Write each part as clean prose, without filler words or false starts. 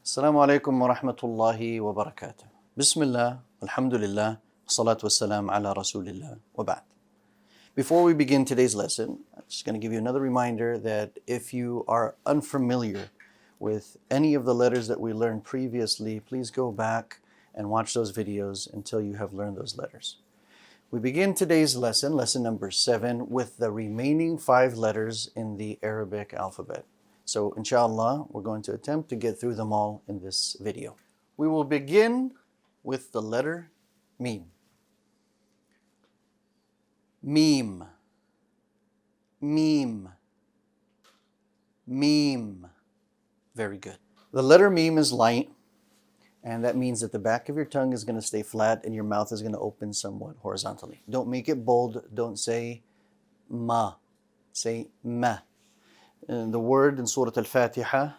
Assalamu alaikum wa rahmatullahi wa barakatuh. Bismillah, alhamdulillah, salatu wassalam ala rasulillah wa ba'd. Before we begin today's lesson, I'm just going to give you another reminder that if you are unfamiliar with any of the letters that we learned previously, please go back and watch those videos until you have learned those letters. We begin today's lesson, lesson number 7, with the remaining 5 letters in the Arabic alphabet. So, inshallah, we're going to attempt to get through them all in this video. We will begin with the letter Mim. Mim. Mim. Mim. Very good. The letter Mim is light, and that means that the back of your tongue is going to stay flat and your mouth is going to open somewhat horizontally. Don't make it bold. Don't say ma. Say ma. The word in Surah Al-Fatiha,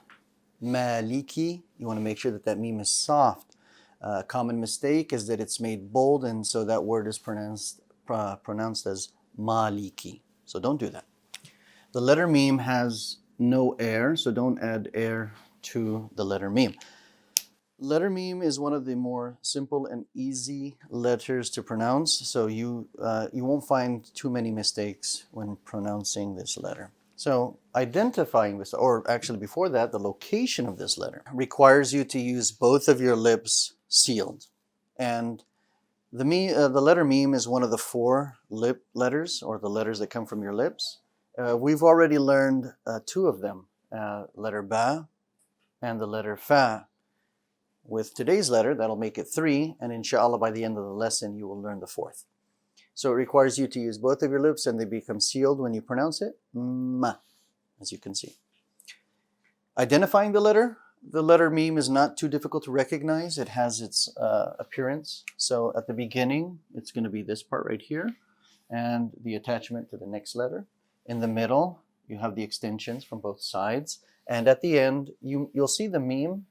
Maliki, you want to make sure that that meme is soft. A common mistake is that it's made bold, and so that word is pronounced as Maliki. So don't do that. The letter meme has no air, so don't add air to the letter meme. Letter meme is one of the more simple and easy letters to pronounce, so you won't find too many mistakes when pronouncing this letter. So identifying this, or actually before that, the location of this letter requires you to use both of your lips sealed. And the letter meme is one of the 4 lip letters, or the letters that come from your lips. We've already learned 2 of them, letter ba and the letter fa. With today's letter, that'll make it 3, and inshallah by the end of the lesson you will learn the 4th. So it requires you to use both of your lips, and they become sealed when you pronounce it. Ma, as you can see. Identifying the letter meme is not too difficult to recognize. It has its appearance. So at the beginning, it's going to be this part right here, and the attachment to the next letter. In the middle, you have the extensions from both sides. And at the end, you'll see the meme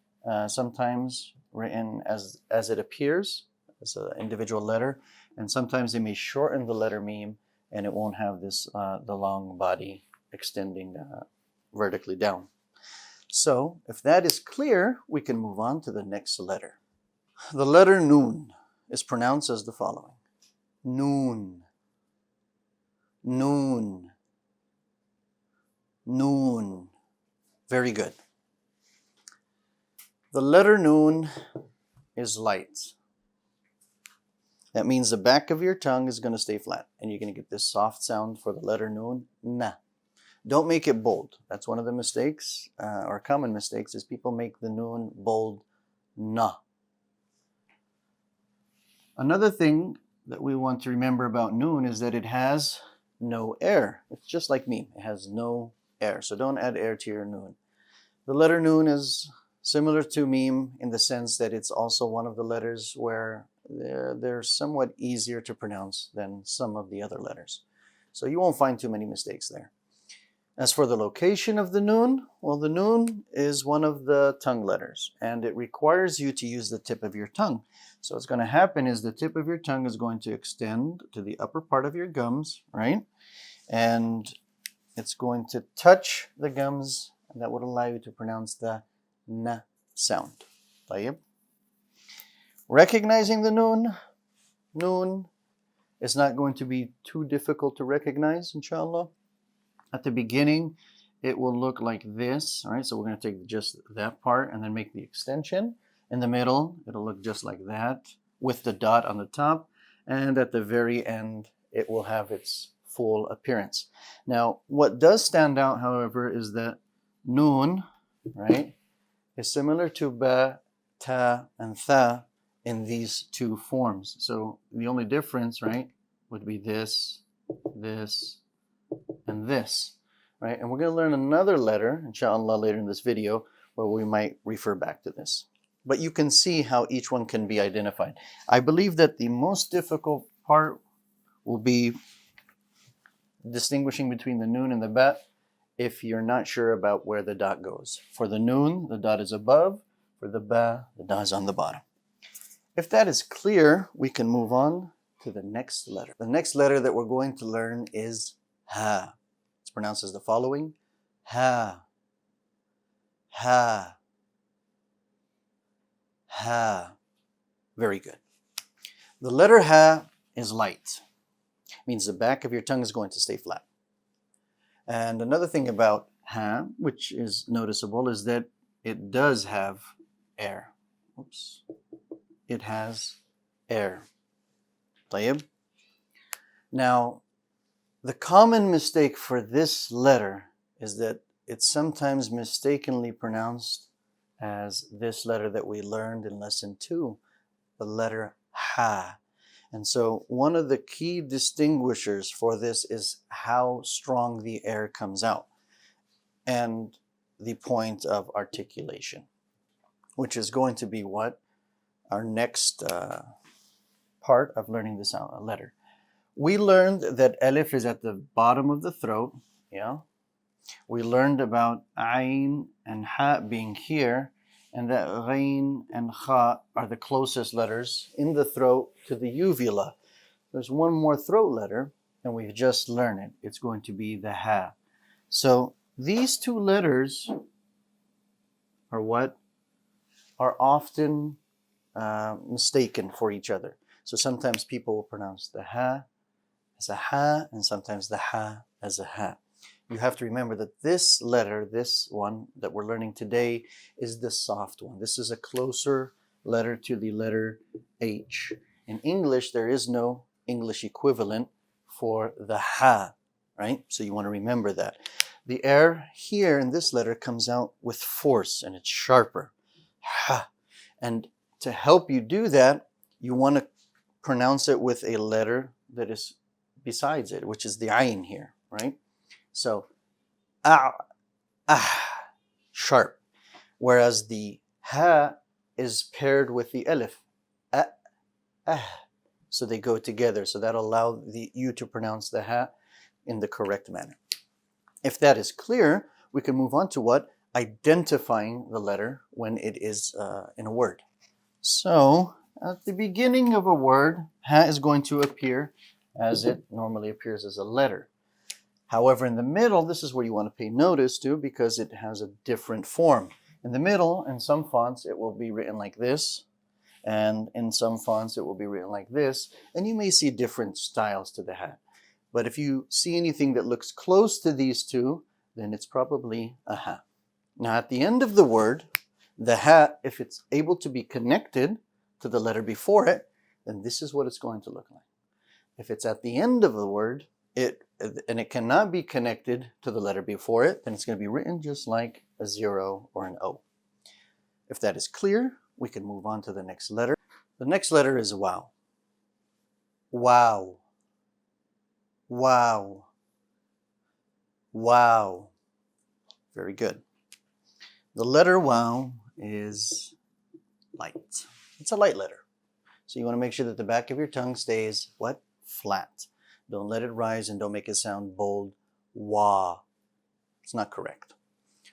sometimes written as it appears, as an individual letter. And sometimes they may shorten the letter meme, and it won't have this the long body extending vertically down. So if that is clear, we can move on to the next letter. The letter Noon is pronounced as the following. Noon. Noon. Noon. Very good. The letter Noon is light. That means the back of your tongue is going to stay flat, and you're going to get this soft sound for the letter Noon, na. Don't make it bold. That's one of the mistakes, or common mistakes, is people make the Noon bold, na. Another thing that we want to remember about Noon is that it has no air. It's just like meme. It has no air, so don't add air to your Noon. The letter Noon is similar to meme in the sense that it's also one of the letters where they're somewhat easier to pronounce than some of the other letters. So you won't find too many mistakes there. As for the location of the Noon, well, the Noon is one of the tongue letters, and it requires you to use the tip of your tongue. So what's going to happen is the tip of your tongue is going to extend to the upper part of your gums, right? And it's going to touch the gums, and that would allow you to pronounce the na sound. طيب. Recognizing the Noon is not going to be too difficult to recognize, inshallah. At the beginning, it will look like this, all right? So we're going to take just that part and then make the extension. In the middle, it'll look just like that with the dot on the top. And at the very end, it will have its full appearance. Now, what does stand out, however, is that Noon, right, is similar to ba, ta, and tha in these 2 forms. So the only difference, right, would be this, and this, right? And we're going to learn another letter, inshallah, later in this video, where we might refer back to this. But you can see how each one can be identified. I believe that the most difficult part will be distinguishing between the Noon and the ba if you're not sure about where the dot goes. For the Noon, the dot is above. For the ba, the dot is on the bottom. If that is clear, we can move on to the next letter. The next letter that we're going to learn is Ha. It's pronounced as the following. Ha. Ha. Ha. Very good. The letter ha is light. It means the back of your tongue is going to stay flat. And another thing about ha, which is noticeable, is that it does have air. Oops. It has air. طيب. Now, the common mistake for this letter is that it's sometimes mistakenly pronounced as this letter that we learned in lesson 2, the letter ha. And so one of the key distinguishers for this is how strong the air comes out and the point of articulation, which is going to be what? Our next part of learning this letter. We learned that alif is at the bottom of the throat, yeah? We learned about ayn and ha being here, and that ghain and kha are the closest letters in the throat to the uvula. There's one more throat letter, and we've just learned it. It's going to be the ha. So these two letters are what? Are often mistaken for each other. So sometimes people will pronounce the ha as a ha, and sometimes the ha as a ha. You have to remember that this letter, this one that we're learning today, is the soft one. This is a closer letter to the letter H. In English, there is no English equivalent for the ha, right? So you want to remember that. The air here in this letter comes out with force, and it's sharper. Ha. And to help you do that, you want to pronounce it with a letter that is besides it, which is the ayn here, right? So, sharp. Whereas the ha is paired with the alif, so they go together. So that'll allow you to pronounce the ha in the correct manner. If that is clear, we can move on to what? Identifying the letter when it is in a word. So, at the beginning of a word, ha is going to appear as it normally appears as a letter. However, in the middle, this is where you want to pay notice to because it has a different form. In the middle, in some fonts, it will be written like this, and in some fonts, it will be written like this, and you may see different styles to the ha. But if you see anything that looks close to these two, then it's probably a ha. Now, at the end of the word, the ha, if it's able to be connected to the letter before it, then this is what it's going to look like. If it's at the end of the word, and it cannot be connected to the letter before it, then it's going to be written just like a 0 or an O. If that is clear, we can move on to the next letter. The next letter is wow. Wow. Wow. Wow. Very good. The letter wow is light. It's a light letter. So you want to make sure that the back of your tongue stays what? Flat. Don't let it rise and don't make it sound bold. Wah. It's not correct.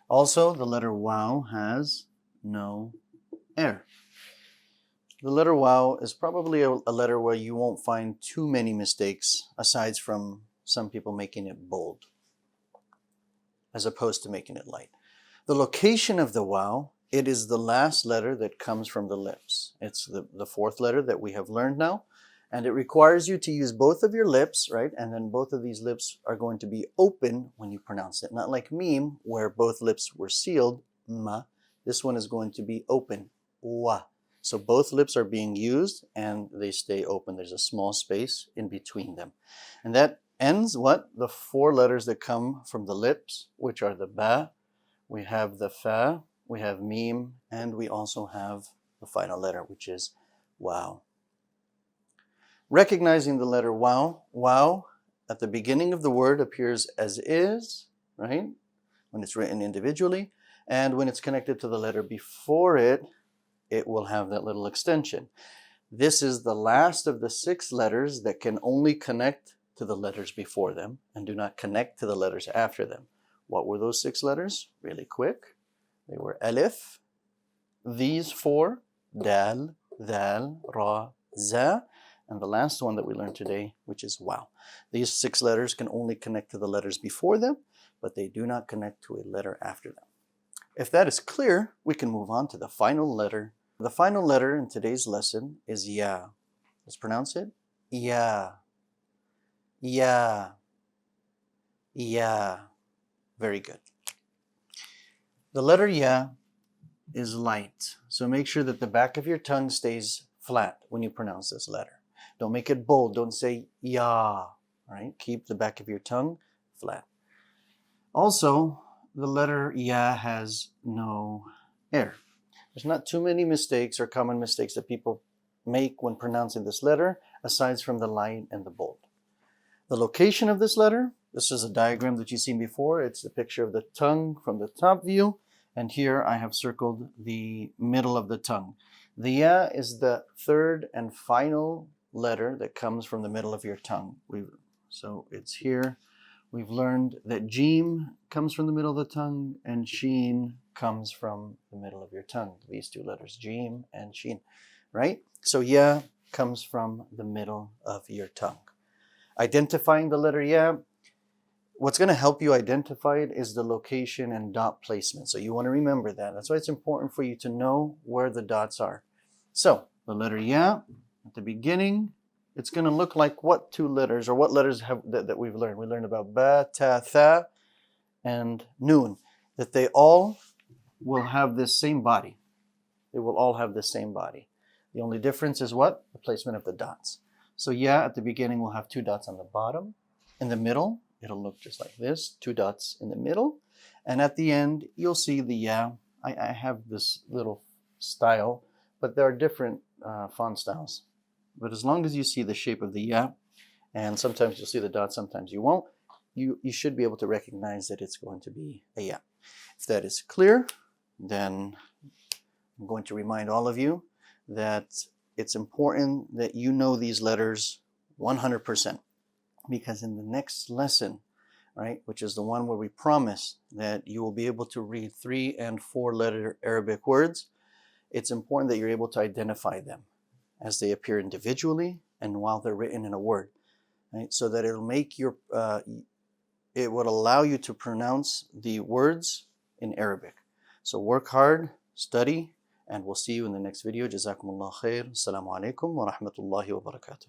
Also, the letter wow has no air. The letter wow is probably a letter where you won't find too many mistakes aside from some people making it bold as opposed to making it light. The location of the wow, it is the last letter that comes from the lips. It's the fourth letter that we have learned now. And it requires you to use both of your lips, right? And then both of these lips are going to be open when you pronounce it. Not like meme, where both lips were sealed, ma. This one is going to be open, wa. So both lips are being used and they stay open. There's a small space in between them. And that ends what? The four letters that come from the lips, which are the ba, we have the fa, we have meme, and we also have the final letter, which is wow. Recognizing the letter wow, wow at the beginning of the word appears as is, right? When it's written individually. And when it's connected to the letter before it, it will have that little extension. This is the last of the 6 letters that can only connect to the letters before them and do not connect to the letters after them. What were those 6 letters? Really quick. They were alif, these 4, dal, dhal, ra, za, and the last one that we learned today, which is wow. These 6 letters can only connect to the letters before them, but they do not connect to a letter after them. If that is clear, we can move on to the final letter. The final letter in today's lesson is ya. Let's pronounce it. Ya. Ya. Ya. Very good. The letter ya is light. So make sure that the back of your tongue stays flat when you pronounce this letter. Don't make it bold. Don't say ya. Right? Keep the back of your tongue flat. Also, the letter ya has no air. There's not too many mistakes or common mistakes that people make when pronouncing this letter, aside from the light and the bold. The location of this letter, this is a diagram that you've seen before. It's the picture of the tongue from the top view. And here I have circled the middle of the tongue. The ya is the third and final letter that comes from the middle of your tongue. So it's here. We've learned that Jim comes from the middle of the tongue and Sheen comes from the middle of your tongue. These two letters, Jim and Sheen, right? So ya comes from the middle of your tongue. Identifying the letter ya, what's going to help you identify it is the location and dot placement. So you want to remember that. That's why it's important for you to know where the dots are. So the letter ya at the beginning, it's going to look like what two letters, or what letters have that we've learned. We learned about ba, ta, tha, and noon. That they all will have this same body. They will all have the same body. The only difference is what? The placement of the dots. So ya at the beginning will have two dots on the bottom. In the middle, it'll look just like this, two dots in the middle. And at the end, you'll see the ya. I have this little style, but there are different font styles. But as long as you see the shape of the ya, and sometimes you'll see the dots, sometimes you won't, you should be able to recognize that it's going to be a ya. If that is clear, then I'm going to remind all of you that it's important that you know these letters 100%. Because in the next lesson, right, which is the one where we promise that you will be able to read 3- and 4-letter Arabic words, it's important that you're able to identify them as they appear individually and while they're written in a word, right? So that it'll make your, it would allow you to pronounce the words in Arabic. So work hard, study, and we'll see you in the next video. Jazakumullah khair. Assalamu alaikum wa rahmatullahi wa barakatuh.